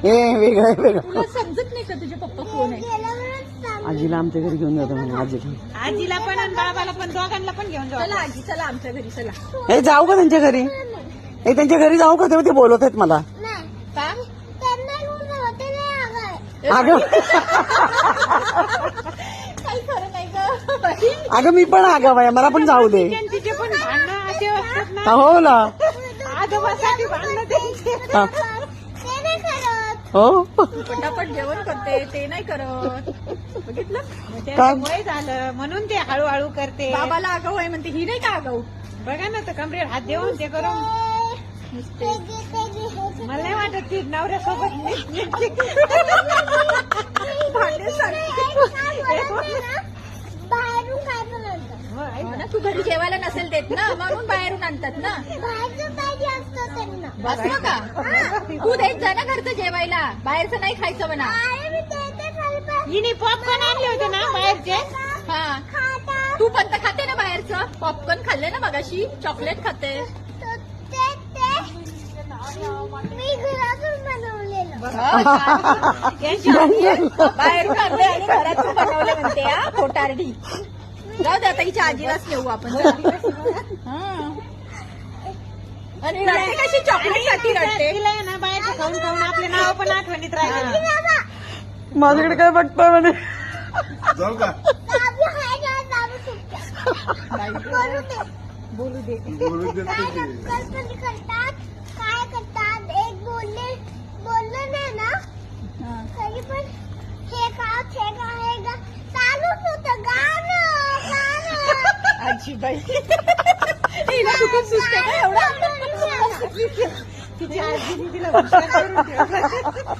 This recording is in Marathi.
हे वेगळं वेगळं. तुला समजत नाही का तुझे पप्पा कोण आहे? आजीला आमच्या घरी घेऊन जातो म्हणे आजीला. आजीला पण आणि बाबाला पण, दोघांना पण घेऊन जाऊ. चला आजी, चला आमच्या घरी चला. हे जाऊ का त्यांच्या घरी? हे त्यांच्या घरी जाऊ का? ते बोलवत आहेत मला. का? अगं काही खरं नाही ग. अगं मी पण आगाव आहे, मला पण जाऊ दे. तिचे पण भांडणं असे असतात ना, हो ना. आजोबासाठी भांडणं त्यांचे. हा. हो पटापट जेवण करते, ते नाही करत. बघितलं, काय? वय झालं म्हणून ते हळूहळू करते. बाबाला आगाऊ आहे म्हणते, ही नाही का आगाऊ? बघा ना, तर कमरेवर हात देऊन ते करून. मला नाही वाटत ती नवऱ्यासोबत तू घरी जेवायला नसेल देत ना, म्हणून बाहेरून आणतात ना. असं का? तू देत जा ना घरचं जेवायला, बाहेरचं नाही खायचं म्हणा. हिने पॉपकॉर्न आणले होते ना बाहेरचे. हा, तू पण तर खाते ना बाहेरचं. पॉपकॉर्न खाल्ले ना मगाशी, चॉकलेट खाते. मी घरातून बनवलेलं. बाहेरून आणले आणि घरातून बनवले म्हणते. हा, खोटारडी. जाऊ दे आता, हिच्या आजीलाच नेऊ आपण. आणि रडते कशी? चॉकलेट साठी रडते. तिला ना बाहेरचं खाऊन खाऊन आपले नाव पण आठवणीत राहिले. माझ्याकडे काय बघतोय म्हणे. जाऊ का? बोलू दे. बोलू देत नाही. कल्पना करतात, काय करतात, एक बोललं नाही ना तरी पण हे का ते का हे का चालूच होतं गाणं गाणं. आजीबाई तिला चुकत सुचते का एवढं? तिची आजीने तिला हुशार करून ठेवलं.